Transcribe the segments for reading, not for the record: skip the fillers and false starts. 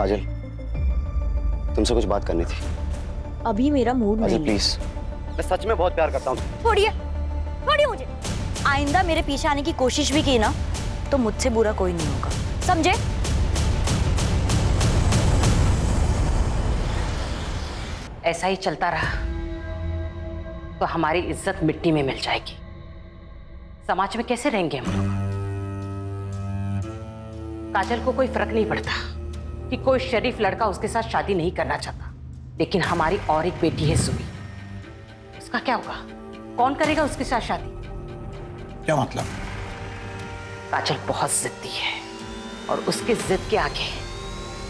काजल, तुमसे कुछ बात करनी थी। अभी मेरा मूड नहीं है। प्लीज, मैं सच में बहुत प्यार करता हूँ। छोड़िए, छोड़िए मुझे। आइंदा मेरे पीछे आने की कोशिश भी की ना तो मुझसे बुरा कोई नहीं होगा, समझे? ऐसा ही चलता रहा तो हमारी इज्जत मिट्टी में मिल जाएगी। समाज में कैसे रहेंगे हम लोग? काजल को कोई फर्क नहीं पड़ता कि कोई शरीफ लड़का उसके साथ शादी नहीं करना चाहता, लेकिन हमारी और एक बेटी है सुबी, उसका क्या होगा? कौन करेगा उसके साथ शादी? क्या मतलब? काजल बहुत जिद्दी है और उसके जिद के आगे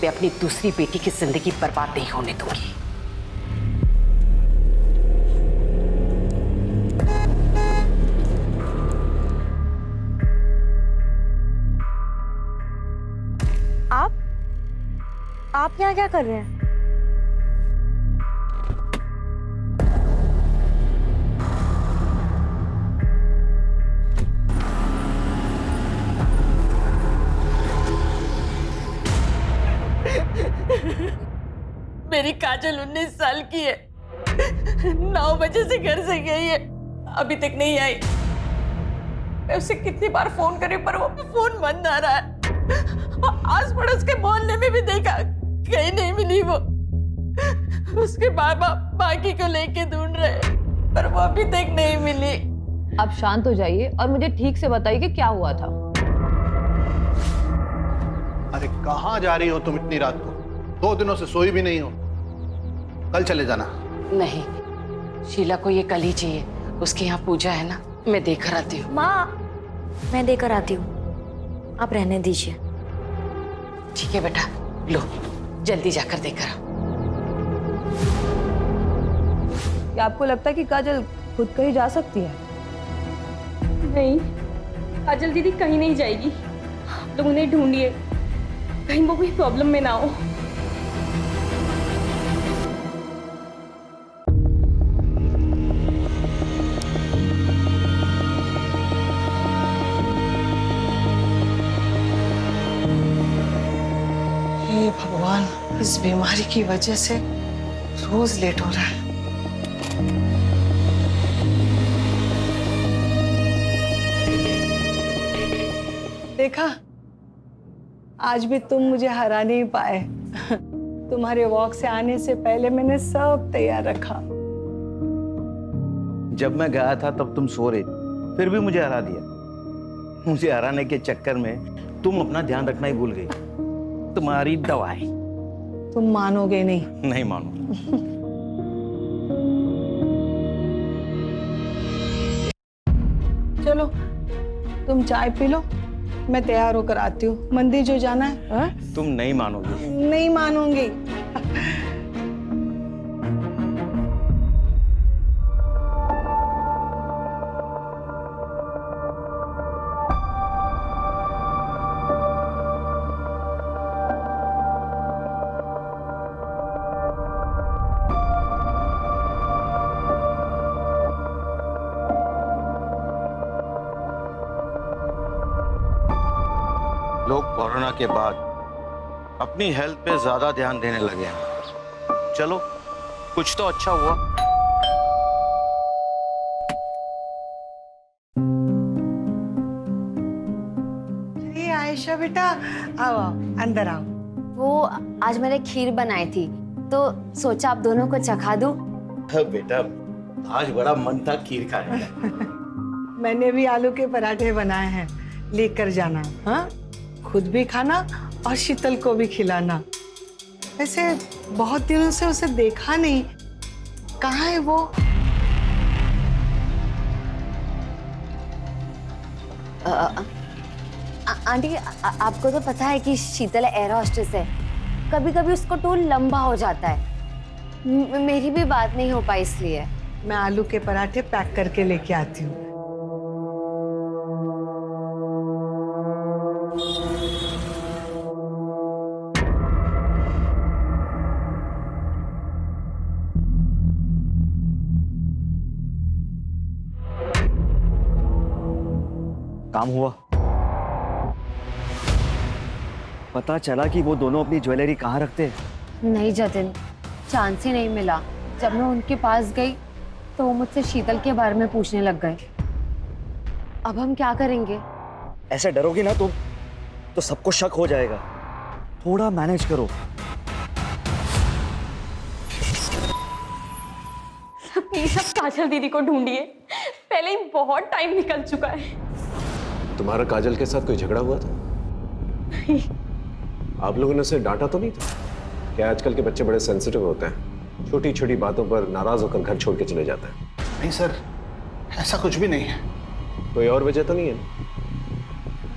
मैं अपनी दूसरी बेटी की जिंदगी बर्बाद नहीं होने दूंगी। आप यहाँ क्या कर रहे हैं? मेरी काजल 19 साल की है, 9 बजे से घर से गई है, अभी तक नहीं आई। मैं उसे कितनी बार फोन करी पर वो फोन बंद आ रहा है। आस पड़ोस के मोहल्ले में भी देखा, कहीं नहीं मिली वो। उसके बाबा बाकी को लेके ढूंढ रहे पर वो अभी तक नहीं मिली। आप शांत हो जाइए और मुझे ठीक से बताइए कि क्या हुआ था। अरे कहाँ जा रही हो तुम इतनी रात को? 2 दिनों से सोई भी नहीं हो। कल चले जाना। नहीं, शीला को ये कल ही चाहिए, उसके यहाँ पूजा है ना, मैं देकर आती हूँ। माँ, मैं देकर आती हूँ, आप रहने दीजिए। ठीक है बेटा, लो जल्दी जाकर देकर आओ। क्या आपको लगता है कि काजल खुद कहीं जा सकती है? नहीं, काजल दीदी कहीं नहीं जाएगी। आप लोग उन्हें ढूंढिए, कहीं वो कोई प्रॉब्लम में ना हो। हे भगवान, इस बीमारी की वजह से रोज लेट हो रहा है। देखा, आज भी तुम मुझे हरा नहीं पाए। तुम्हारे वॉक से आने से पहले मैंने सब तैयार रखा। जब मैं गया था तब तुम सो रही थी, फिर भी मुझे हरा दिया। मुझे हराने के चक्कर में तुम अपना ध्यान रखना ही भूल गई। तुम्हारी दवाई। तुम मानोगे नहीं। नहीं मानूंगा। चलो तुम चाय पी लो, मैं तैयार होकर आती हूँ। मंदिर जो जाना है। हा? तुम नहीं मानोगी। नहीं मानूंगी। लोग कोरोना के बाद अपनी हेल्थ पे ज्यादा ध्यान देने लगे हैं। चलो, कुछ तो अच्छा हुआ। ये आयशा बेटा, आओ आओ, अंदर आओ। वो आज मैंने खीर बनाई थी तो सोचा आप दोनों को चखा दूं। बेटा, आज बड़ा मन था खीर खाने का। मैंने भी आलू के पराठे बनाए हैं, लेकर जाना। हाँ, खुद भी खाना और शीतल को भी खिलाना। वैसे बहुत दिनों से उसे देखा नहीं, कहाँ है वो? आंटी, आपको तो पता है कि शीतल एयर होस्टेस है, कभी कभी उसको टूर लंबा हो जाता है। मेरी भी बात नहीं हो पाई, इसलिए मैं आलू के पराठे पैक करके लेके आती हूँ। काम हुआ? पता चला कि वो दोनों अपनी ज्वेलरी कहाँ रखते हैं? नहीं जतिन, चांस ही नहीं मिला। जब मैं उनके पास गई तो वो मुझसे शीतल के बारे में पूछने लग गए। अब हम क्या करेंगे? ऐसे डरोगी ना तो सबको शक हो जाएगा। थोड़ा मैनेज करो। प्लीज अब काजल दीदी को ढूंढिए, पहले ही बहुत टाइम निकल चुका है। तुम्हारा काजल के साथ कोई झगड़ा हुआ था? आप लोगों ने उसे डांटा तो नहीं था? क्या आजकल के बच्चे बड़े सेंसिटिव होते हैं, छोटी छोटी बातों पर नाराज होकर घर छोड़ के चले जाते हैं। नहीं सर, ऐसा कुछ भी नहीं है। कोई और वजह तो नहीं है ना?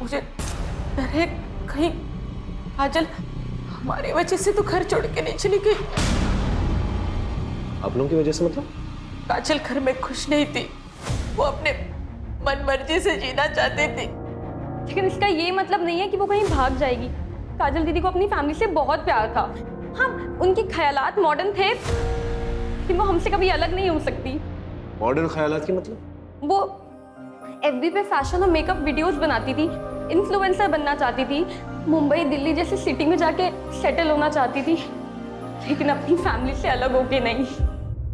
मुझे डर है कहीं काजल हमारी वजह से तो घर छोड़ के नहीं चली गई। आप लोगों की वजह से मतलब? काजल घर में खुश नहीं थी, वो अपने मन मर्जी से जीना चाहती थी। लेकिन इसका ये मतलब नहीं है कि वो कहीं भाग जाएगी। काजल दीदी को अपनी फैमिली से बहुत प्यार था। हाँ, उनके ख्यालात मॉडर्न थे, लेकिन वो हमसे कभी अलग नहीं हो सकती। मॉडर्न ख्यालात की मतलब? वो एफबी पे फैशन और मेकअप वीडियोस बनाती थी, इन्फ्लुएंसर बनना चाहती थी, मुंबई दिल्ली जैसी सिटी में जाके सेटल होना चाहती थी, लेकिन अपनी फैमिली से अलग होके नहीं।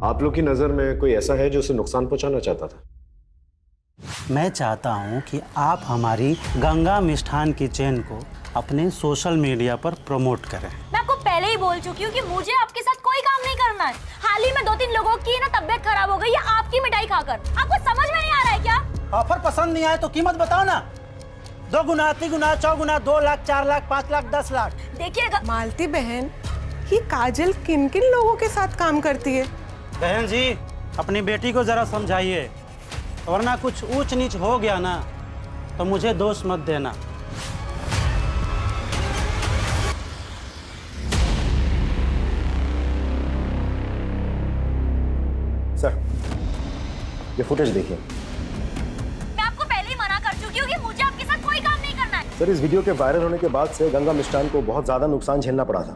आप लोग की नजर में कोई ऐसा है जो उसे नुकसान पहुंचाना चाहता था? मैं चाहता हूं कि आप हमारी गंगा मिष्ठान की चेन को अपने सोशल मीडिया पर प्रमोट करें। मैं आपको पहले ही बोल चुकी हूँ कि मुझे आपके साथ कोई काम नहीं करना है। हाल ही में 2-3 लोगों की ना तबीयत खराब हो गई है आपकी मिठाई खाकर। आपको समझ में नहीं आ रहा है क्या? ऑफर पसंद नहीं आए तो कीमत बताओ ना। 2 गुना, 3 गुना, 4 गुना, 2 लाख, 4 लाख, 5 लाख, 10 लाख। देखिएगा मालती बहन, ये काजल किन किन लोगों के साथ काम करती है? बहन जी, अपनी बेटी को जरा समझाइए, वरना कुछ ऊंच नीच हो गया ना तो मुझे दोष मत देना। सर, ये फुटेज देखिए। मैं आपको पहले ही मना कर चुकी हूँ कि मुझे आपके साथ कोई काम नहीं करना है। सर, इस वीडियो के वायरल होने के बाद से गंगा मिष्ठान को बहुत ज्यादा नुकसान झेलना पड़ा था।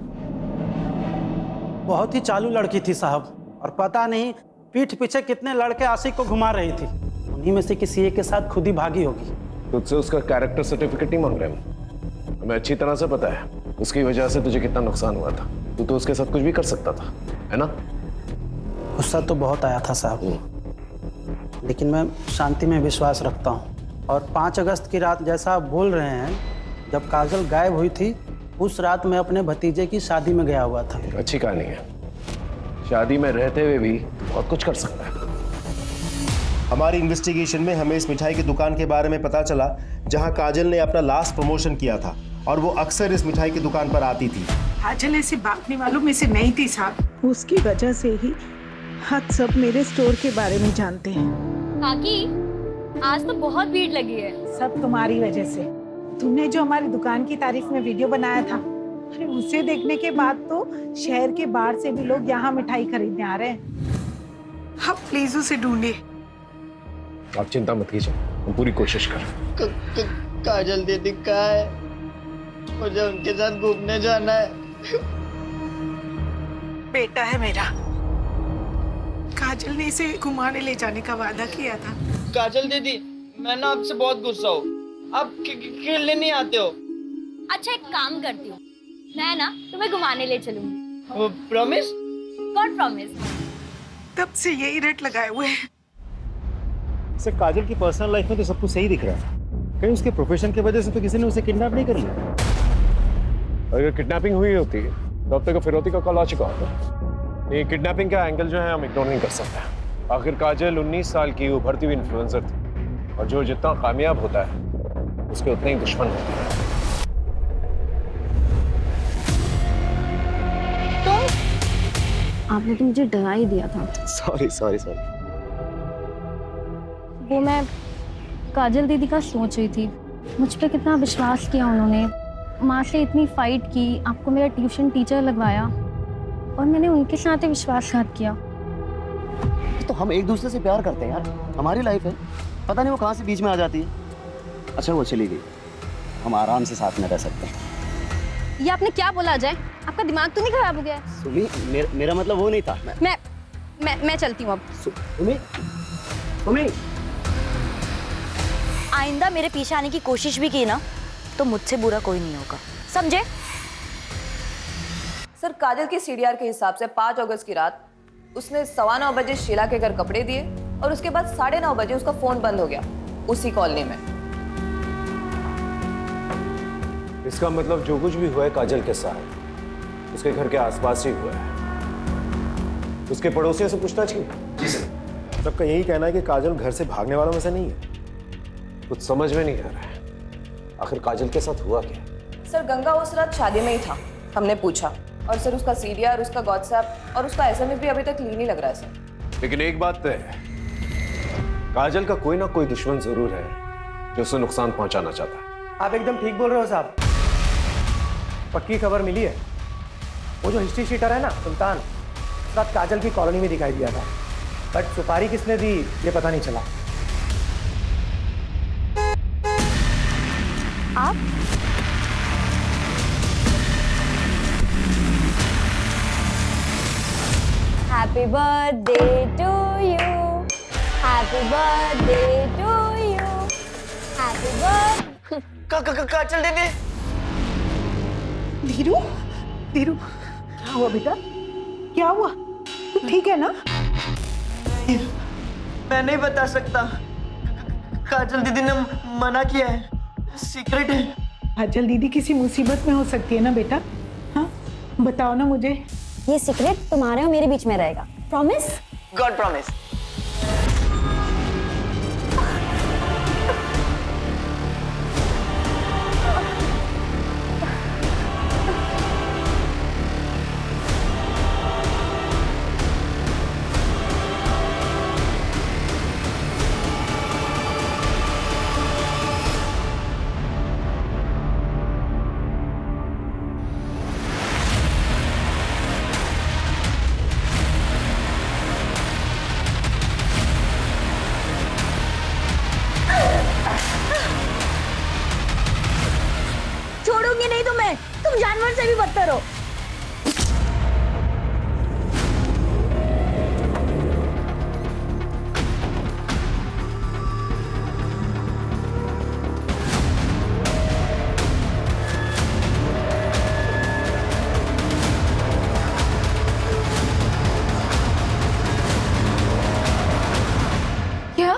बहुत ही चालू लड़की थी साहब, और पता नहीं पीठ पीछे कितने लड़के आशिक को घुमा रही थी। उन्हीं में से किसी एक के साथ खुद ही भागी होगी। तुझसे उसका कैरेक्टर सर्टिफिकेट नहीं मांग रहे हम। हमें अच्छी तरह से पता है उसकी वजह से तुझे कितना नुकसान हुआ था। तू तो उसके साथ कुछ भी कर सकता था, है ना? गुस्सा तो बहुत आया था साहब, लेकिन मैं शांति में विश्वास रखता हूँ। और 5 अगस्त की रात जैसा आप बोल रहे हैं, जब काजल गायब हुई थी, उस रात मैं अपने भतीजे की शादी में गया हुआ था। अच्छी कहानी है। शादी में रहते हुए भी बहुत कुछ कर सकता है। हमारी इन्वेस्टिगेशन में हमें इस मिठाई की दुकान के बारे में पता चला जहां काजल ने अपना लास्ट प्रमोशन किया था, और वो अक्सर इस मिठाई की दुकान पर आती थी। काजल ऐसे भागने वालों में से नहीं थी साहब। उसकी वजह से ही हम सब मेरे स्टोर के बारे में जानते हैं। काकी, आज तो बहुत भीड़ लगी है। सब तुम्हारी वजह से। तुमने जो हमारी दुकान की तारीफ में वीडियो बनाया था, अरे उसे देखने के बाद तो शहर के बाहर से भी लोग यहाँ मिठाई खरीदने आ रहे हैं। आप प्लीज उसे ढूंढिए। आप चिंता मत कीजिए, हम पूरी कोशिश कर। काजल दीदी कहाँ है? मुझे उनके साथ घूमने जाना है। बेटा है मेरा। काजल ने इसे घुमाने ले जाने का वादा किया था। काजल दीदी, मैं ना आपसे बहुत गुस्सा हूँ। आप खेलने नहीं आते हो। अच्छा, एक काम करती हूँ, मैं ना तुम्हें घुमाने ले चलूंगी। प्रॉमिस? God promise. तब से यही रट लगाए हुए हैं। सर, काजल की पर्सनल लाइफ में तो सब कुछ सही दिख रहा है। कहीं उसके प्रोफेशन की वजह से तो किसी ने उसे किडनैप नहीं कर लिया? अगर किडनैपिंग हुई होती तो अब तक फिरौती का कॉल आ चुका होता। ये किडनैपिंग का एंगल जो है हम इग्नोर नहीं कर सकते। आखिर काजल 19 साल की उभरती हुई इन्फ्लुएंसर थी, और जो जितना कामयाब होता है उसके उतने ही दुश्मन होते हैं। आपने तो मुझे डरा ही दिया था। Sorry sorry sorry. वो मैं काजल दीदी का सोच रही थी। मुझ पे कितना विश्वास किया उन्होंने, माँ से इतनी फाइट की, आपको मेरा ट्यूशन टीचर लगवाया, और मैंने उनके साथ ही विश्वासघात किया। तो हम एक दूसरे से प्यार करते हैं यार, हमारी लाइफ है। पता नहीं वो कहाँ से बीच में आ जाती है। अच्छा, वो चली गई, हम आराम से साथ में रह सकते हैं। ये आपने क्या बोला अजय? आपका दिमाग तो नहीं खराब हो गया है? सुमी, मेरा मतलब वो नहीं था। मैं चलती हूँ अब। सुमी, आइंदा मेरे पीछे आने की कोशिश भी की ना तो मुझसे बुरा कोई नहीं होगा, समझे? सर काजल की सीडीआर के हिसाब से 5 अगस्त की रात उसने 9:15 बजे शीला के घर कपड़े दिए और उसके बाद 9:30 बजे उसका फोन बंद हो गया उसी कॉलोनी में। इसका मतलब जो कुछ भी हुआ है काजल के साथ उसके घर के आसपास ही हुआ है। उसके पड़ोसियों से पूछताछ की? जी सर। सबका यही कहना है कि काजल घर से भागने वालों में से नहीं है। कुछ समझ में नहीं आ रहा है आखिर काजल के साथ हुआ क्या? सर गंगा उस रात शादी में ही था, हमने पूछा, और सर उसका सीडीआर, उसका व्हाट्सएप और उसका एसएमएस भी अभी तक लीन ही लग रहा है सर। लेकिन एक बात तय है, काजल का कोई ना कोई दुश्मन जरूर है जो उसे नुकसान पहुंचाना चाहता है। आप एकदम ठीक बोल रहे हो साहब। पक्की खबर मिली है, वो जो हिस्ट्री शीटर है ना सुल्तान, उस रात काजल की कॉलोनी में दिखाई दिया था, बट सुपारी किसने दी ये पता नहीं चला। आप happy birthday to you, happy birthday to you, happy birthday. Kajal दीदी। धीरू, धीरू क्या हुआ बेटा? क्या हुआ? तू ठीक है ना? मैं नहीं बता सकता, काजल दीदी ने मना किया है, सीक्रेट है। काजल दीदी किसी मुसीबत में हो सकती है ना बेटा? हाँ बताओ ना मुझे। ये सीक्रेट तुम्हारे और मेरे बीच में रहेगा, प्रॉमिस? God promise. छोड़ूंगी नहीं तुम्हें, तुम जानवर से भी बदतर हो। क्या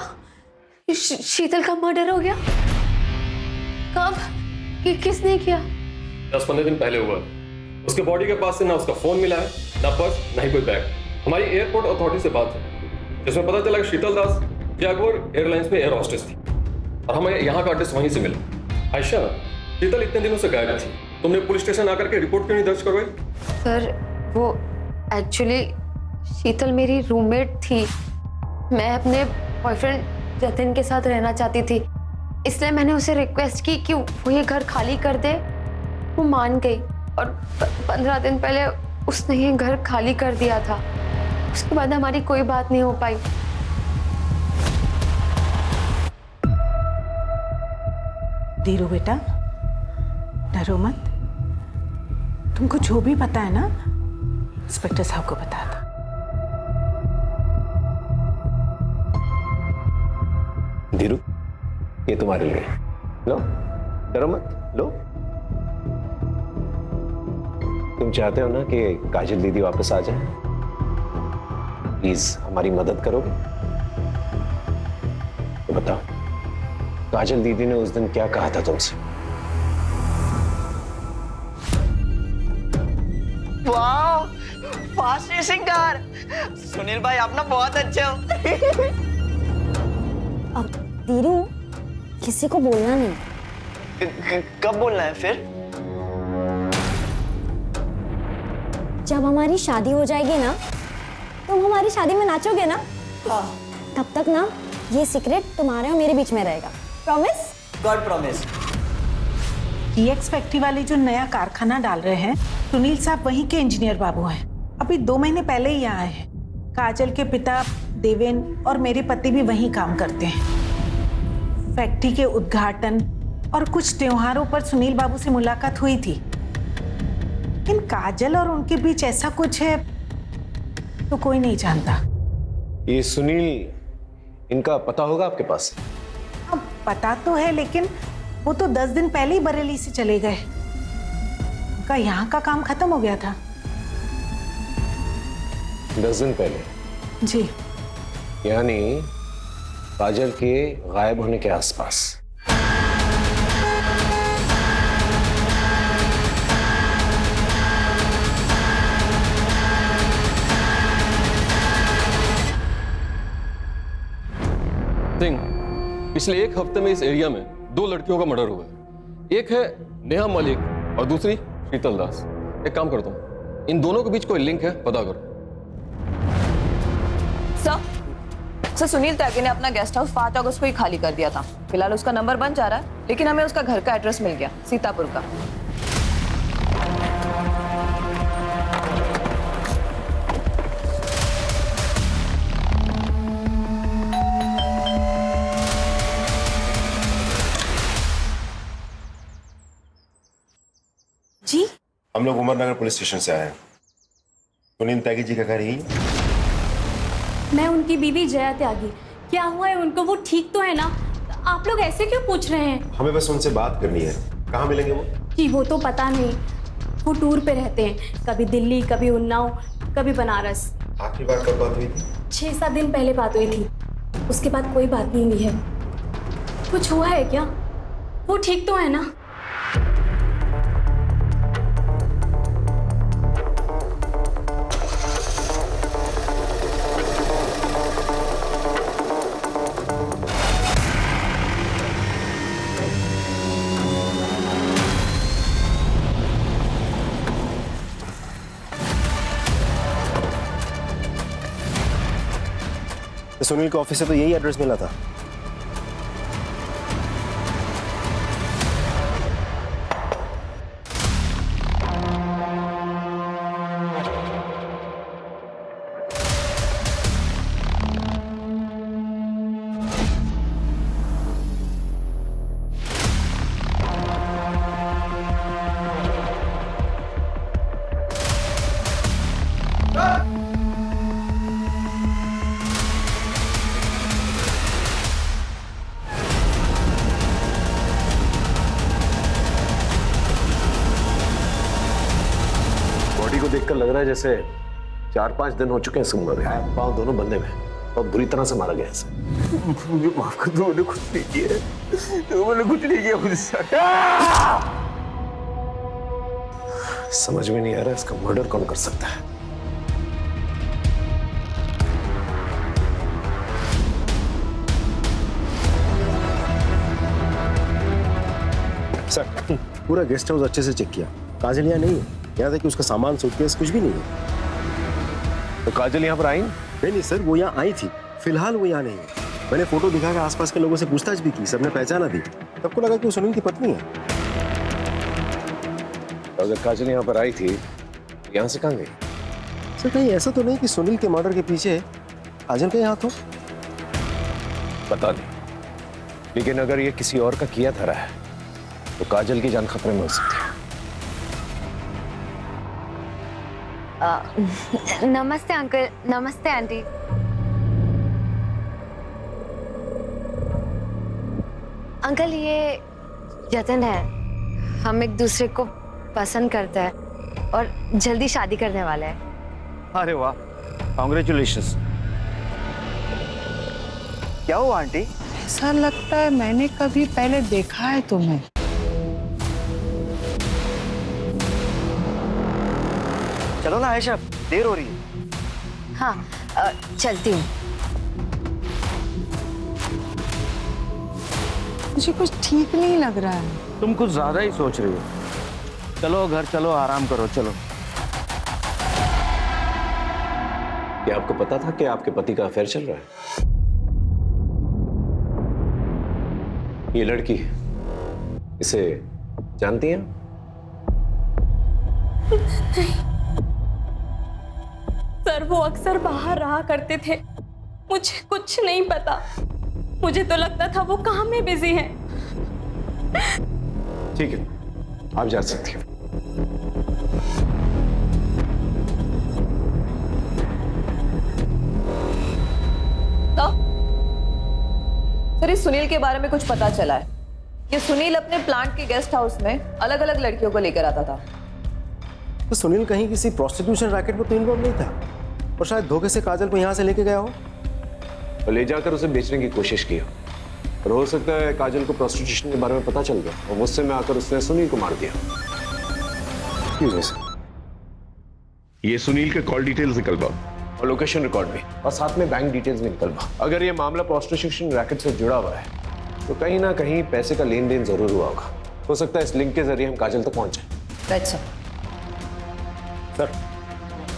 शीतल का मर्डर हो गया? कब? किसने किया? 10-15 दिन पहले हुआ। उसके बॉडी के पास से ना उसका फोन मिला है, ना पर्स, ना ही कोई बैग। हमारी एयरपोर्ट अथॉरिटी से बात है जिसमें पता चला कि शीतल दास जैगुआर एयरलाइंस में एयर होस्टेस थी और हमें यहाँ का एड्रेस वहीं से मिला। आयशा, शीतल इतने दिनों से गायब थी, तुमने पुलिस स्टेशन आकर के रिपोर्ट क्यों नहीं दर्ज करवाई? सर वो एक्चुअली शीतल मेरी रूममेट थी। मैं अपने बॉयफ्रेंड जतिन के साथ रहना चाहती थी, इसलिए मैंने उसे रिक्वेस्ट की कि वो ये घर खाली कर दे। वो मान गई और 15 दिन पहले उसने ये घर खाली कर दिया था। उसके बाद हमारी कोई बात नहीं हो पाई। धीरू बेटा डरो मत, तुमको जो भी पता है ना इंस्पेक्टर साहब को बता दो। धीरू, ये तुम्हारे लिए, लो, डरो मत, लो। तुम चाहते हो ना कि काजल दीदी वापस आ जाए? प्लीज हमारी मदद करोगे? तो बताओ, काजल दीदी ने उस दिन क्या कहा था तुमसे? वाह, फास्ट रेसिंग कार। सुनील भाई आप ना बहुत अच्छे हो। अब धीरू, किसी को बोलना नहीं। कब बोलना है फिर? जब हमारी शादी हो जाएगी ना, तुम हमारी शादी में नाचोगे ना, तब तक ना ये सीक्रेट तुम्हारे और मेरे बीच में रहेगा, promise? God promise. TX factory वाले जो नया कारखाना डाल रहे हैं, सुनील साहब वहीं के इंजीनियर बाबू हैं। अभी 2 महीने पहले ही यहाँ आए हैं। काजल के पिता देवेन और मेरे पति भी वहीं काम करते हैं। फैक्ट्री के उद्घाटन और कुछ त्योहारों पर सुनील बाबू से मुलाकात हुई थी, लेकिन काजल और उनके बीच ऐसा कुछ है तो कोई नहीं जानता। ये सुनील, इनका पता होगा आपके पास? हाँ, पता तो है, लेकिन वो तो 10 दिन पहले ही बरेली से चले गए। उनका यहाँ का काम खत्म हो गया था? 10 दिन पहले। जी। यानी काजल के गायब होने के आसपास। सिंह, पिछले 1 हफ्ते में इस एरिया में 2 लड़कियों का मर्डर हुआ है। एक है नेहा मलिक और दूसरी शीतल दास। एक काम करता हूँ, इन दोनों के बीच कोई लिंक है, पता करो। सर, सुनील त्यागी ने अपना गेस्ट हाउस 5 अगस्त को ही खाली कर दिया था। फिलहाल उसका नंबर बंद जा रहा है, लेकिन हमें उसका घर का एड्रेस मिल गया, सीतापुर का। जी, हम लोग उमरनगर पुलिस स्टेशन से आए हैं। सुनील त्यागी जी का घर यही है? मैं उनकी बीवी जया त्यागी। क्या हुआ है उनको? वो ठीक तो है ना? आप लोग ऐसे क्यों पूछ रहे हैं? हमें बस उनसे बात करनी है। कहाँ मिलेंगे वो? जी वो तो पता नहीं, वो टूर पे रहते हैं, कभी दिल्ली, कभी उन्नाव, कभी बनारस। आखिरी बार कब बात हुई थी? 6-7 दिन पहले बात हुई थी, उसके बाद कोई बात नहीं हुई है। कुछ हुआ है क्या? वो ठीक तो है ना? सुनील के ऑफिस से तो यही एड्रेस मिला था। को देखकर लग रहा है जैसे 4-5 दिन हो चुके हैं इसको मरे। पाँव दोनों बंधे हुए और बुरी तरह से मारा गया है। मुझे माफ कर दो, मैंने कुछ नहीं किया। मैंने कुछ नहीं किया मुझसे। समझ में नहीं आ रहा इसका मर्डर कौन कर सकता है। सर, पूरा गेस्ट हाउस अच्छे से चेक किया, काजल यहाँ नहीं है। यहाँ तक कि उसका सामान, सूटकेस कुछ भी नहीं है। तो काजल यहाँ पर आई? नहीं सर, वो यहाँ आई थी, फिलहाल वो यहाँ नहीं है। मैंने फोटो दिखाकर आसपास के लोगों से पूछताछ भी की, सबने पहचाना दी। सबको लगा कि वो सुनील की पत्नी है। तो अगर काजल यहाँ पर आई थी, यहाँ से कहाँ गई? सर, कहीं ऐसा तो नहीं कि सुनील के मर्डर के पीछे काजल का हाथ हो? पता नहीं, लेकिन अगर ये किसी और का किया धरा है तो काजल की जान खतरे में हो सकती है। नमस्ते अंकल। नमस्ते आंटी। अंकल, ये जतन है। हम एक दूसरे को पसंद करते हैं और जल्दी शादी करने वाले हैं। अरे वाह, कांग्रेचुलेशंस। क्या हुआ आंटी? ऐसा लगता है मैंने कभी पहले देखा है तुम्हें। चलो ना आयशा, देर हो रही है। हाँ, चलती हूँ। मुझे कुछ ठीक नहीं लग रहा है। तुम कुछ ज्यादा ही सोच रही हो। चलो घर चलो, आराम करो, चलो। क्या आपको पता था कि आपके पति का अफेयर चल रहा है? ये लड़की इसे जानती हैं? नहीं सर, वो अक्सर बाहर रहा करते थे। मुझे कुछ नहीं पता। मुझे तो लगता था वो काम में बिजी हैं। ठीक है, आप जा सकती हैं। तो सर, इस सुनील के बारे में कुछ पता चला है। ये सुनील अपने प्लांट के गेस्ट हाउस में अलग अलग लड़कियों को लेकर आता था। तो सुनील कहीं किसी प्रोस्टिट्यूशन रैकेट में तो इन्वॉल्व नहीं था और शायद धोखे से काजल को यहाँ से लेके गया हो और ले जाकर उसे बेचने की कोशिश की हो। और हो सकता है काजल को प्रोस्टिट्यूशन के बारे में पता चल गया और गुस्से में आकर उसने सुनील को मार दिया। ये सुनील के कॉल डिटेल्स निकल पाओ और लोकेशन रिकॉर्ड भी और साथ में बैंक डिटेल्स भी निकल पाओ। अगर ये मामला प्रोस्टिट्यूशन रैकेट से जुड़ा हुआ है तो कहीं ना कहीं पैसे का लेन देन जरूर हुआ होगा। हो सकता है इस लिंक के जरिए हम काजल तक पहुंचे। Right sir. सर,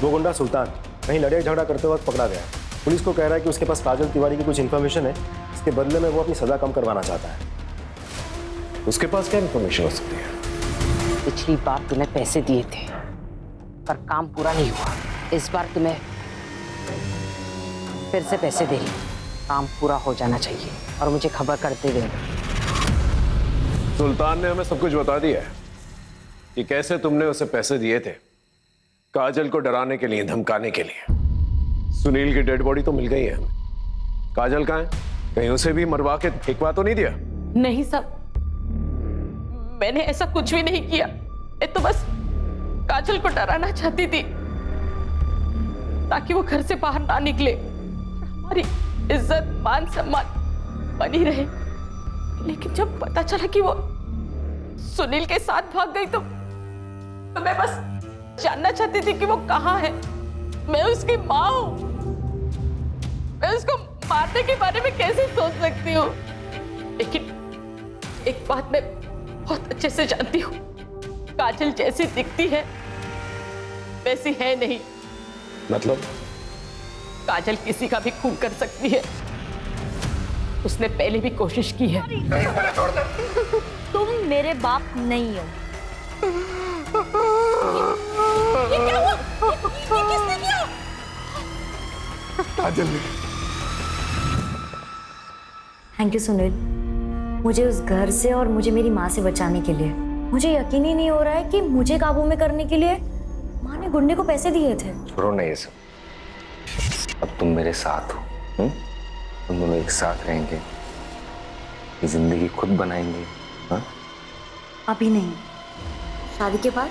वो गुंडा सुल्तान कहीं लड़ाई झगड़ा करते वक्त पकड़ा गया। पुलिस को कह रहा है कि उसके पास काजल तिवारी की कुछ इन्फॉर्मेशन है, इसके बदले में वो अपनी सजा कम करवाना चाहता है। उसके पास क्या इन्फॉर्मेशन हो सकती है? पिछली बार तुम्हें पैसे दिए थे पर काम पूरा नहीं हुआ। इस बार तुम्हें फिर से पैसे दे रही, काम पूरा हो जाना चाहिए और मुझे खबर करते देना। सुल्तान ने हमें सब कुछ बता दिया है कि कैसे तुमने उसे पैसे दिए थे काजल को डराने के लिए, धमकाने के लिए। सुनील की डेड बॉडी तो मिल गई है हमें। काजल कहाँ है? कहीं उसे भी मरवा के फेंकवा तो नहीं दिया? नहीं साहब, मैंने ऐसा कुछ भी नहीं किया। मैं तो बस काजल को डराना चाहती थी ताकि वो घर से बाहर ना निकले और हमारी इज्जत मान सम्मान बनी रहे। लेकिन जब पता चला कि वो सुनील के साथ भाग गई तो मैं बस जानना चाहती थी कि वो कहाँ है। मैं उसकी माँ हूँ, मैं उसको मारने के बारे में कैसे सोच सकती हूँ? लेकिन एक बात मैं बहुत अच्छे से जानती हूँ, काजल जैसी दिखती है वैसी है नहीं। मतलब? काजल किसी का भी खून कर सकती है, उसने पहले भी कोशिश की है। तुम मेरे बाप नहीं हो। ये क्या हुआ? ये किसने किया? काजल ने। थैंक यू सुनील, मुझे उस घर से और मुझे मेरी माँ से बचाने के लिए। मुझे यकीन ही नहीं हो रहा है कि मुझे काबू में करने के लिए माँ ने गुंडे को पैसे दिए थे। छोड़ो ना ये सब, अब तुम मेरे साथ हो। तुम दोनों एक साथ रहेंगे, ये जिंदगी खुद बनाएंगे। हाँ? अभी नहीं, शादी के बाद।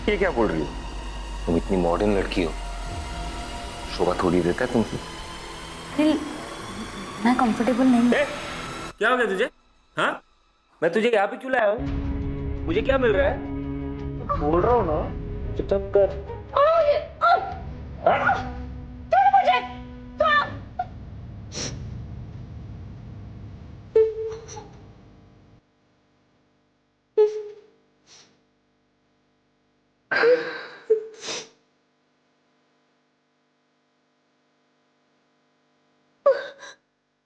ये क्या बोल रही हो? तुम इतनी मॉडर्न लड़की हो, शोभा थोड़ी देता है तुमसे। मैं कंफर्टेबल नहीं। क्या हो गया तुझे? हाँ, मैं तुझे यहाँ पे क्यों लाया हूँ? मुझे क्या मिल रहा है? बोल रहा हूँ ना, चुपचाप कर।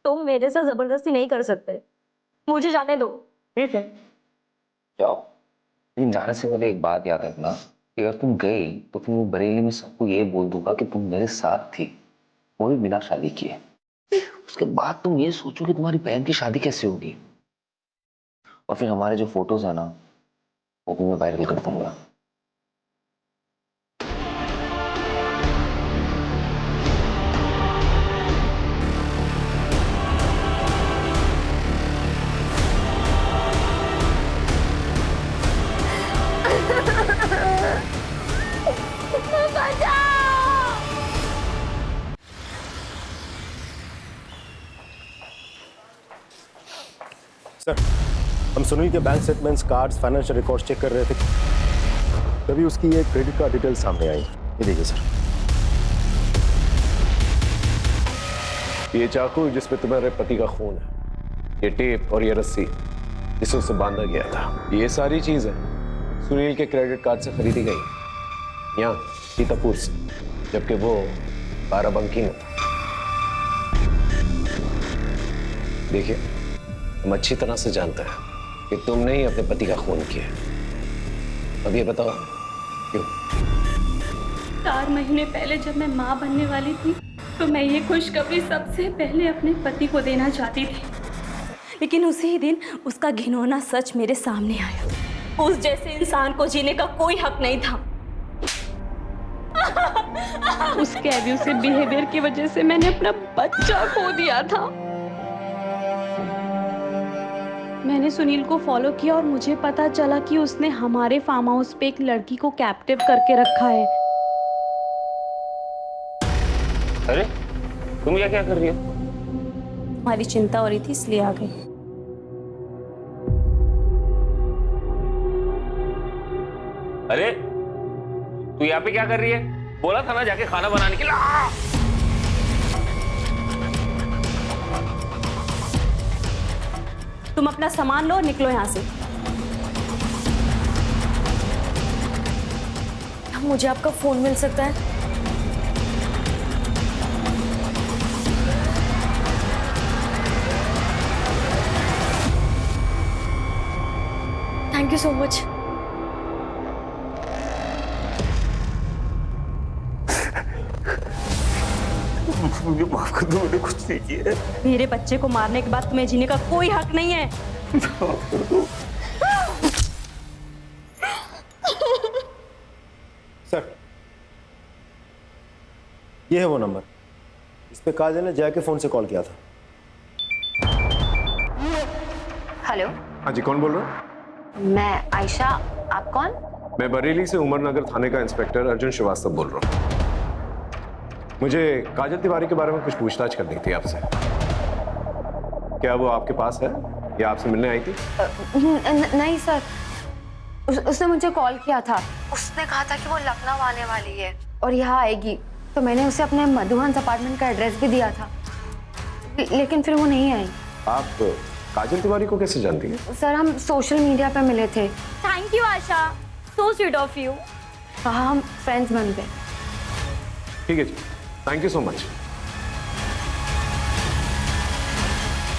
तुम मेरे साथ जबरदस्ती नहीं कर सकते, मुझे जाने दो। ठीक है, जाओ। लेकिन जाने से पहले एक बात याद रखना कि अगर तुम गई तो फिर मैं बरेली में सबको ये बोल दूंगा कि तुम मेरे साथ थी, वो भी बिना शादी किए। उसके बाद तुम ये सोचो कि तुम्हारी बहन की शादी कैसे होगी, और फिर हमारे जो फोटोज है ना वो भी मैं वायरल कर दूंगा। सर, हम सुनील के bank statements, cards, financial records check कर रहे थे, तभी उसकी ये क्रेडिट कार्ड डिटेल सामने आई। ये देखिए सर, ये चाकू जिसमें तुम्हारे पति का खून है, ये टेप और ये रस्सी जिसे उसे बांधा गया था, ये सारी चीजें सुनील के क्रेडिट कार्ड से खरीदी गई यहाँ सीतापुर से, जबकि वो बाराबंकी में था। देखिए, हम अच्छी तरह से जानते हैं कि तुमने ही अपने पति का खून किया। अब ये बताओ क्यों? 4 महीने पहले जब मैं माँ बनने वाली थी तो मैं ये खुशखबरी सबसे पहले अपने पति को देना चाहती थी, लेकिन उसी दिन उसका घिनौना सच मेरे सामने आया। उस जैसे इंसान को जीने का कोई हक नहीं था। उसके एब्यूसिव बिहेवियर की वजह से मैंने अपना बच्चा खो दिया था। मैंने सुनील को फॉलो किया और मुझे पता चला कि उसने हमारे फार्म हाउस पे एक लड़की को कैप्टिव करके रखा है। अरे तुम यहाँ क्या कर रही हो? हमारी चिंता हो रही थी इसलिए आ गई। अरे तू यहाँ पे क्या कर रही है? बोला था ना जाके खाना बनाने के लिए। तुम अपना सामान लो और निकलो यहाँ से। मुझे आपका फोन मिल सकता है? Thank you so much. मुझे माफ कर दो, मैंने कुछ नहीं किया। मेरे बच्चे को मारने के बाद तुम्हें जीने का कोई हक नहीं है। सर, ये है वो नंबर। इस पे काजल ने जय के फोन से कॉल किया था। हेलो, हाँ जी, कौन बोल रहा है? मैं आयशा। आप कौन? मैं बरेली से उमरनगर थाने का इंस्पेक्टर अर्जुन श्रीवास्तव बोल रहा हूँ। मुझे काजल तिवारी के बारे में कुछ पूछताछ करनी थी आपसे। क्या वो आपके पास है या आपसे मिलने आई थी? नहीं सर, उसने मुझे कॉल किया था। उसने कहा था कि वो लखनऊ आने वाली है और यहाँ आएगी, तो मैंने उसे अपने मधुहंस अपार्टमेंट का एड्रेस भी दिया था, लेकिन फिर वो नहीं आई। आप काजल तिवारी को कैसे जानती हैं? सर, हम सोशल मीडिया पे मिले थे। Thank you Asha, so sweet of you. हाँ, हम फ्रेंड्स बन गए। ठीक है जी, थैंक यू सो मच।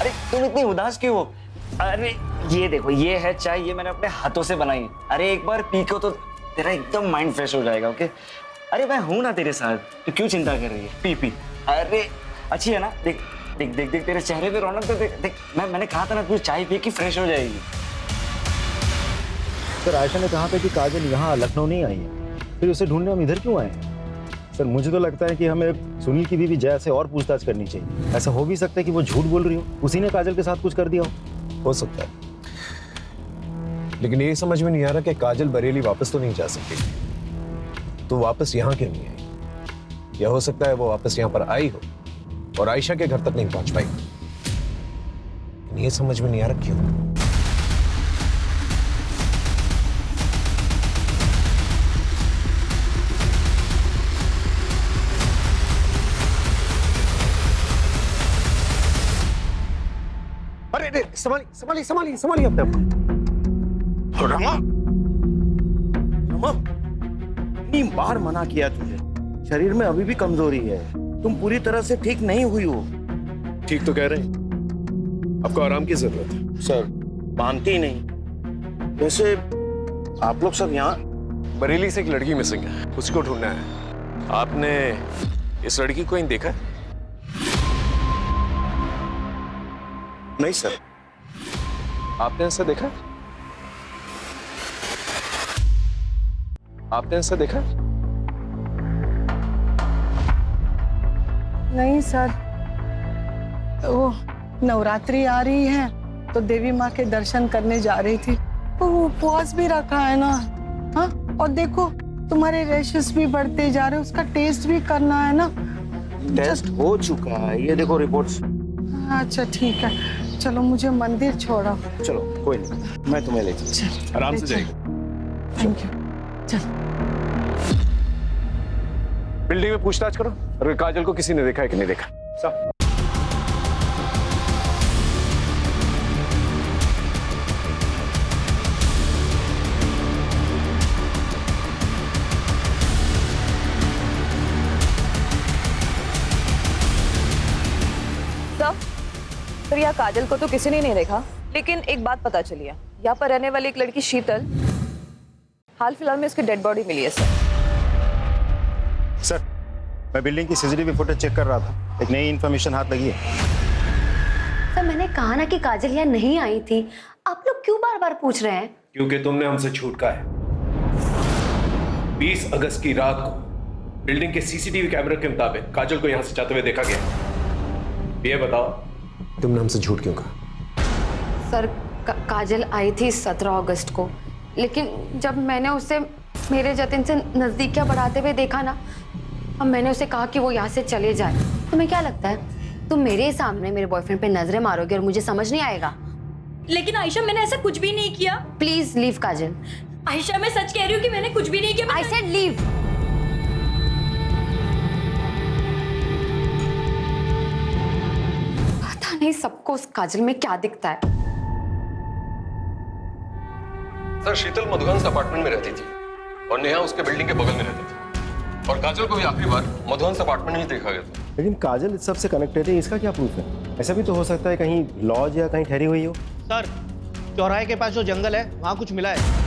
अरे तुम इतनी उदास क्यों हो? अरे ये देखो, ये है चाय, ये मैंने अपने हाथों से बनाई है। अरे एक बार पी को तो तेरा एकदम माइंड फ्रेश हो जाएगा। ओके? अरे मैं हूं ना तेरे साथ, तो क्यों चिंता कर रही है? P P. अरे अच्छी है ना? देख देख देख देख, तेरे चेहरे पे रौनक तो देख देख। मैंने कहा था ना, तू चाय पी के फ्रेश हो जाएगी। सर, आयशा ने कहा था कि काजल यहाँ लखनऊ नहीं आई है, फिर उसे ढूंढने हम इधर क्यों आए? सर, मुझे तो लगता है कि हमें सुनील की बीवी जया से और पूछताछ करनी चाहिए। ऐसा हो भी सकता है कि वो झूठ बोल रही हो, उसी ने काजल के साथ कुछ कर दिया हो सकता है। लेकिन ये समझ में नहीं आ रहा कि काजल बरेली वापस तो नहीं जा सकती, तो वापस यहाँ क्यों नहीं आई? या हो सकता है वो वापस यहाँ पर आई हो और आयशा के घर तक नहीं पहुंच पाई। ये समझ में नहीं आ रहा क्यों। अरे संभालिए संभालिए संभालिए संभालिए अपने आप को। रमा, रमा, इतनी बार मना किया तुझे, शरीर में अभी भी कमजोरी है, तुम पूरी तरह से ठीक नहीं हुई हो। ठीक तो कह रहे हैं, आपको आराम की जरूरत है। सर, मानती ही नहीं। वैसे आप लोग सब यहाँ? बरेली से एक लड़की मिसिंग है, उसको ढूंढना है। आपने इस लड़की को कहीं देखा है? नहीं सर। आपने ऐसा देखा? आपने ऐसा देखा? नहीं सर, वो नवरात्रि आ रही है तो देवी माँ के दर्शन करने जा रही थी, तो वो उपवास भी रखा है ना। हाँ, और देखो तुम्हारे रैशेस भी बढ़ते जा रहे, उसका टेस्ट भी करना है ना। टेस्ट हो चुका है, ये देखो रिपोर्ट्स। अच्छा ठीक है, चलो मुझे मंदिर छोड़ो। चलो कोई नहीं, मैं तुम्हें ले चलूं। आराम से जाइए। Thank you. चल। बिल्डिंग में पूछताछ करो, अगर काजल को किसी ने देखा है कि नहीं देखा। सब सर, यहाँ काजल को तो किसी ने नहीं देखा, लेकिन एक बात पता चली है, यहाँ पर रहने वाली एक लड़की शीतल, हाल फिलहाल में उसकी डेड बॉडी मिली है सर। सर, मैं बिल्डिंग की सीसीटीवी फुटेज चेक कर रहा था, एक नई इन्फॉर्मेशन हाथ लगी है। सर, मैंने कहा ना कि काजल यहाँ नहीं आई थी, आप लोग क्यों बार बार पूछ रहे हैं? क्योंकि तुमने हमसे झूठ कहा है। 20 अगस्त की रात को बिल्डिंग के सीसीटीवी कैमरे के मुताबिक काजल को यहाँ से जाते हुए देखा गया। ये बताओ, तुमने हमसे झूठ क्यों कहा? सर, काजल आई थी 17 अगस्त को, लेकिन जब मैंने उसे मेरे जतिन से नजदीकियां बढ़ाते हुए देखा ना, अब मैंने उसे कहा कि वो यहाँ से चले जाए। तुम्हें क्या लगता है तुम मेरे सामने मेरे बॉयफ्रेंड पे नजरें मारोगे और मुझे समझ नहीं आएगा? लेकिन आयशा मैंने ऐसा कुछ भी नहीं किया। प्लीज लीव काजल। आयशा मैं सच कह रही हूँ कि मैंने कुछ भी नहीं किया। I said leave. पता नहीं सबको उस काजल में क्या दिखता है। सर शीतल मधुहंस अपार्टमेंट में रहती थी और नेहा उसके बिल्डिंग के बगल में रहती थी, और काजल को भी आखिरी बार मधुहंस अपार्टमेंट में ही देखा गया था। लेकिन काजल इस सब से कनेक्टेड है, इसका क्या प्रूफ है? ऐसा भी तो हो सकता है कहीं लॉज या कहीं ठहरी हुई हो। सर चौराहे के पास जो जंगल है वहां कुछ मिला है।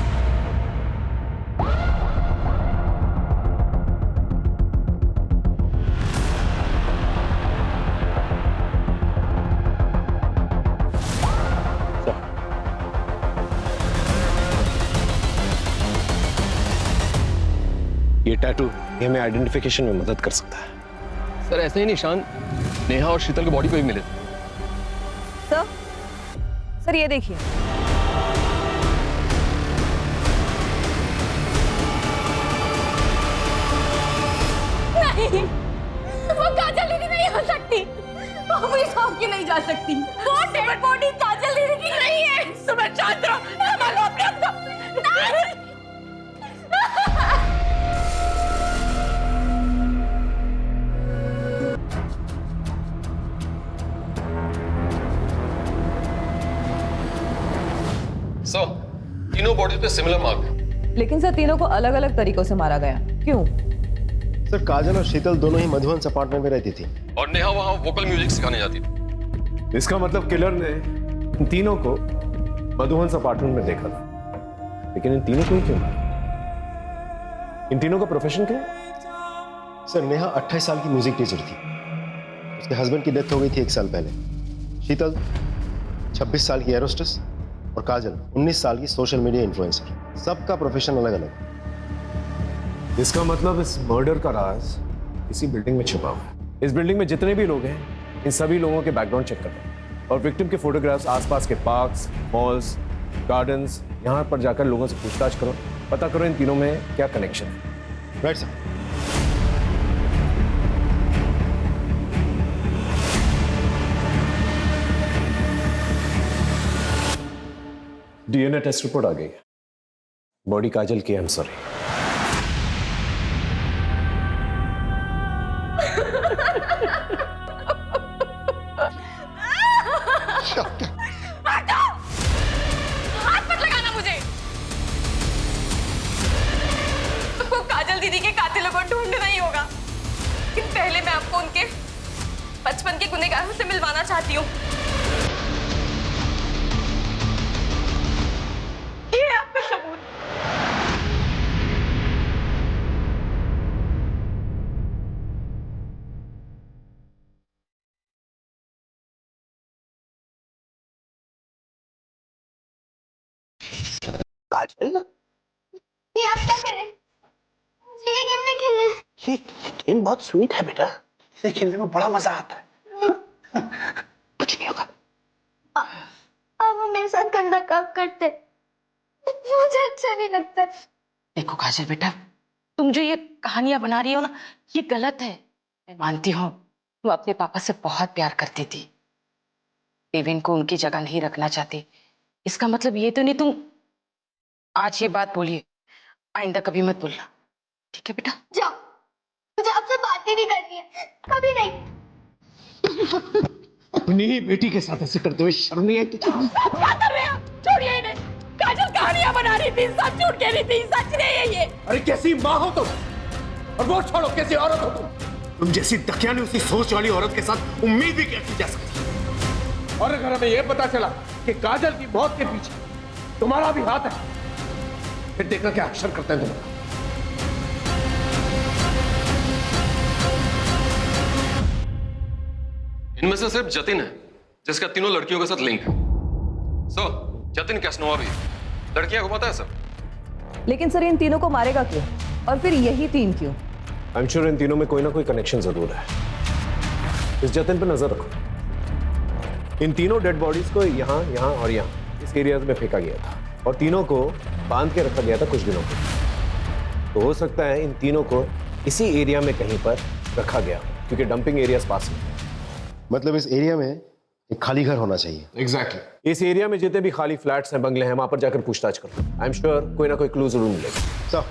ये टैटू ये हमें आइडेंटिफिकेशन में मदद कर सकता है। सर ऐसे ही निशान नेहा और शीतल की बॉडी पे भी मिले थे। सर ये देखिए, नहीं, वो काजल दीदी नहीं हो सकती। वो भी सौ की नहीं जा सकती। वो डेड बॉडी काजल दीदी की नहीं है। सुबह शांत रहो, संभालो अपने आप को। नहीं। सो तीनों बॉडी पे सिमिलर मार्क है। लेकिन सर तीनों को अलग अलग तरीकों से मारा गया, क्यों? सर काजल और शीतल दोनों ही मधुहंस अपार्टमेंट में रहती थी और नेहा वहां वोकल म्यूजिक सिखाने जाती थी। इसका मतलब किलर ने इन तीनों को मधुहंस अपार्टमेंट में देखा था, लेकिन इन तीनों को ही क्यों? इन तीनों का प्रोफेशन क्या है? सर नेहा 28 साल की म्यूजिक टीचर थी, उसके हस्बैंड की डेथ हो गई थी 1 साल पहले। शीतल 26 साल की एयर होस्टेस और काजल 19 साल की सोशल मीडिया इन्फ्लुएंसर। सबका प्रोफेशन अलग अलग। इसका मतलब इस मर्डर का राज इसी बिल्डिंग में छुपा हुआ है। इस बिल्डिंग में जितने भी लोग हैं, इन सभी लोगों के बैकग्राउंड चेक करना और विक्टिम के फोटोग्राफ्स आसपास के पार्क्स, मॉल्स, गार्डन्स, यहाँ पर जाकर लोगों से पूछताछ करो, पता करो इन तीनों में क्या कनेक्शन है। Right sir. DNA test report आ गई है। बॉडी काजल की। I am sorry. हाथ मत लगाना मुझे। तुमको काजल दीदी के कातिलों को ढूंढना ही होगा, लेकिन पहले मैं आपको उनके बचपन के गुनहगारों से मिलवाना चाहती हूँ। ये आपका सबूत। काजल ये आप क्या कर रहे हैं? मुझे ये गेम नहीं खेलना है। ये गेम बहुत स्वीट है बेटा, इसे खेलने में बड़ा मजा आता है। कुछ नहीं होगा। अब वो मेरे साथ गंदा काम करते, मुझे अच्छा नहीं लगता। देखो काजल बेटा, तुम जो ये कहानियां बना रही हो ना, ये गलत है। मैं मानती हूँ तुम अपने पापा से बहुत प्यार करती थी, देवेन को उनकी जगह नहीं रखना चाहती। इसका मतलब ये तो नहीं तुम आज ये बात बोलिए, आइंदा कभी मत बोलना, ठीक है बेटा? जाओ, मुझे आपसे बात ही नहीं करनी है, कभी नहीं। अपनी ही बेटी के साथ ऐसे करते हुए शर्म नहीं आती? क्या कर रहे हैं? छोड़िए इन्हें। काजल कहानियां बना रही थी, सच झूठ कह रही थी, सच नहीं है ये। अरे कैसी माँ हो तुम, और वो छोड़ो कैसी औरत हो तुम जैसी दकियानी उसी सोच वाली औरत के साथ उम्मीद भी कैसी जा सकती? और अगर हमें यह पता चला कि काजल की मौत के पीछे तुम्हारा भी हाथ है, फिर देखना क्या अक्षर करते हैं तुम्हारा। इनमें से सिर्फ जतिन है जिसका तीनों लड़कियों के साथ लिंक है। सो जतिन कैसनोवा भी लड़कियां घुमाता है सर। लेकिन सर इन तीनों को मारेगा क्यों, और फिर यही तीन क्यों? आई एम श्योर इन तीनों में कोई ना कोई कनेक्शन जरूर है। इस जतिन पे नजर रखो। इन तीनों डेड बॉडीज को यहाँ, यहाँ और यहाँ इस रिस्क एरियाज में फेंका गया था और तीनों को बांध के रखा गया था कुछ दिनों के। तो हो सकता है इन तीनों को इसी एरिया में कहीं पर रखा गया क्योंकि डंपिंग एरियाज पास में। मतलब इस एरिया में एक खाली घर होना चाहिए। एग्जैक्टली। इस एरिया में जितने भी खाली फ्लैट्स हैं, बंगले हैं, वहां पर जाकर पूछताछ करो। आई एम श्योर कोई ना कोई क्लू जरूर मिलेगा। सर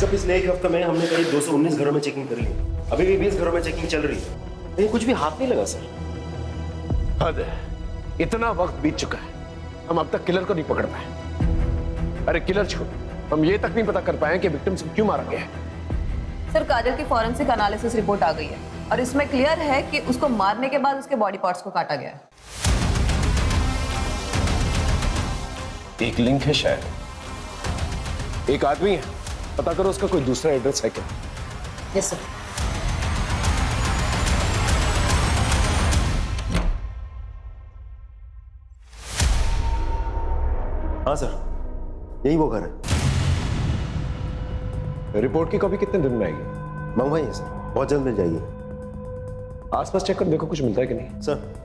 सब पिछले एक हफ्ते में हमने करीब 219 घरों में चेकिंग कर ली। अभी भी 20 घरों में चेकिंग चल रही है। कहीं कुछ भी हाथ नहीं लगा सर। हद है, इतना वक्त बीत चुका है, हम अब तक किलर को नहीं पकड़ पाए। अरे किलर छोड़, हम ये तक नहीं पता कर पाए कि विक्टिम से क्यों मारा गया है। सर काजल की फॉरेंसिक एनालिसिस रिपोर्ट आ गई है और इसमें क्लियर है कि उसको मारने के बाद उसके बॉडी पार्ट्स को काटा गया है। एक लिंक है शायद, एक आदमी है, पता करो उसका कोई दूसरा एड्रेस है क्या। Yes sir. हाँ सर, यही वो घर है। रिपोर्ट की कॉपी कितने दिन में आएगी? मंगवाइए सर, बहुत जल्द मिल जाएगी। आसपास चेक कर देखो कुछ मिलता है कि नहीं। Sir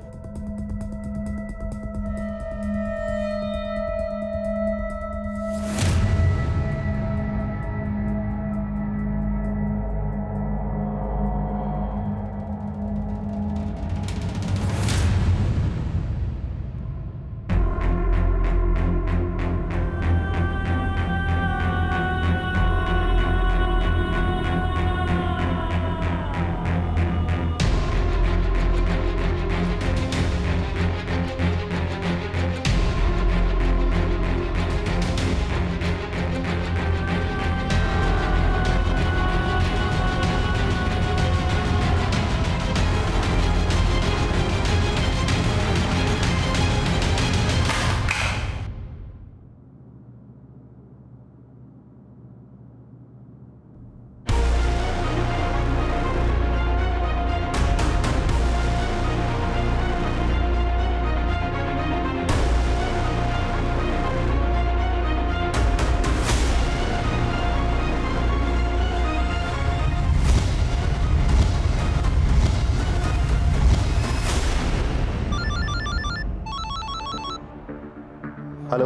hello,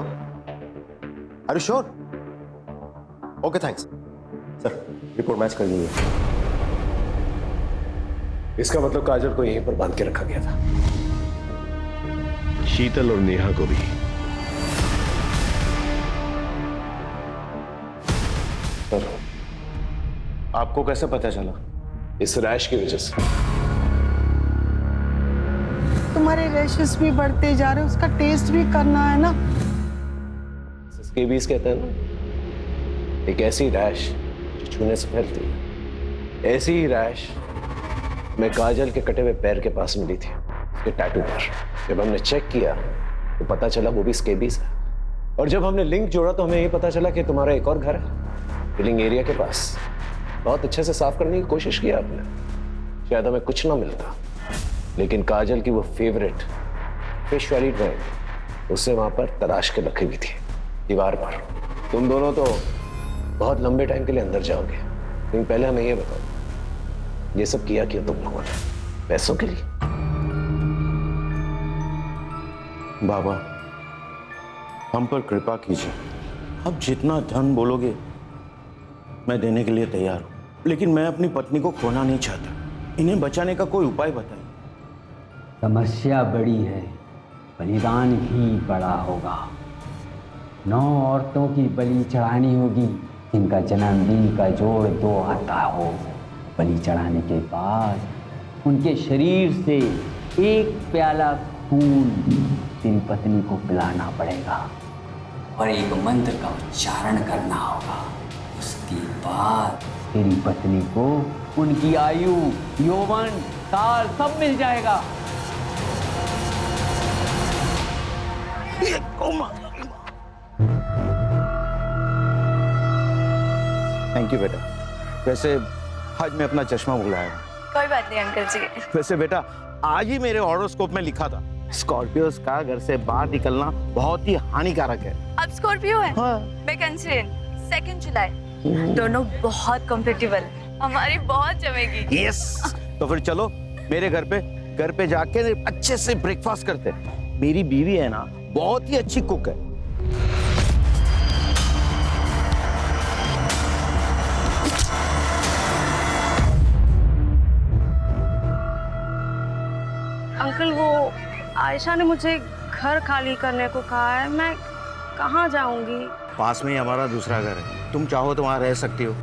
are you sure? Okay thanks sir, report match कर दीजिए। इसका मतलब काजल को यहीं पर बांध के रखा गया था। शीतल और नेहा को भी। सर, आपको कैसे पता चला? इस रैश की वजह से। तुम्हारे रैशेस भी बढ़ते जा रहे, उसका टेस्ट भी करना है ना। स्केबीज कहते हैं ना, एक ऐसी रैश जो छूने से फैलती है। ऐसी ही रैश मैं काजल के कटे हुए पैर के पास मिली थी, उसके टैटू पर। जब हमने चेक किया तो पता चला वो भी स्केबीज है। और जब हमने लिंक जोड़ा तो हमें ये पता चला कि तुम्हारा एक और घर है फिलिंग एरिया के पास। बहुत अच्छे से साफ करने की कोशिश की आपने, शायद हमें कुछ ना मिलता, लेकिन काजल की वो फेवरेट फिश वाली ड्राइंग उससे वहां पर तराश के रखी हुई थी दीवार पर। तुम दोनों तो बहुत लंबे टाइम के लिए अंदर जाओगे, लेकिन पहले हमें ये बताओ, ये सब किया क्यों तुम लोगों ने? पैसों के लिए? बाबा, हम पर कृपा कीजिए। अब जितना धन बोलोगे मैं देने के लिए तैयार हूं, लेकिन मैं अपनी पत्नी को खोना नहीं चाहता। इन्हें बचाने का कोई उपाय बताइए। समस्या बड़ी है, बलिदान भी बड़ा होगा। 9 औरतों की बलि चढ़ानी होगी जिनका जन्मदिन का जोड़ 2 आता हो। बलि चढ़ाने के बाद उनके शरीर से 1 प्याला खून तेरी पत्नी को पिलाना पड़ेगा और एक मंत्र का उच्चारण करना होगा। उसके बाद तेरी पत्नी को उनकी आयु, यौवन, साल सब मिल जाएगा। थैंक यू बेटा। वैसे आज मैं अपना चश्मा भुलाया। कोई बात नहीं अंकल जी। वैसे बेटा आज ही मेरे हॉरोस्कोप में लिखा था स्कॉर्पियोस का घर से बाहर निकलना बहुत ही हानिकारक है। अब स्कॉर्पियो है। हाँ। मैं कैंसरियन, 2 जुलाई। दोनों बहुत कंफर्टेबल, हमारी बहुत जमेगी। यस, तो फिर चलो मेरे घर पे जाके अच्छे से ब्रेकफास्ट करते हैं। मेरी बीवी है ना, बहुत ही अच्छी कुक है। अंकल, वो आयशा ने मुझे घर खाली करने को कहा है, मैं कहाँ जाऊंगी? पास में ही हमारा दूसरा घर है, तुम चाहो तो वहां रह सकती हो।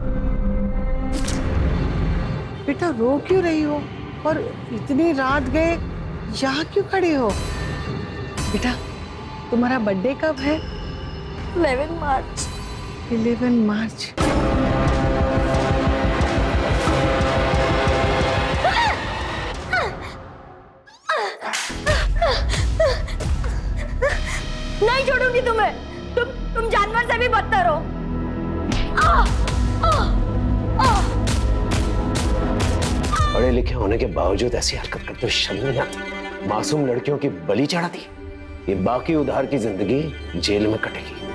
बेटा रो क्यों रही हो? और इतनी रात गए यहाँ क्यों खड़ी हो? बेटा तुम्हारा बर्थडे कब है? 11 मार्च। 11 मार्च। नहीं छोड़ूंगी तुम्हें, तुम जानवर से भी बदतर हो। पढ़े लिखे होने के बावजूद ऐसी हरकत करते हुए शर्म नहीं आती? मासूम लड़कियों की बलि चढ़ाती। ये बाकी उधार की जिंदगी जेल में कटेगी।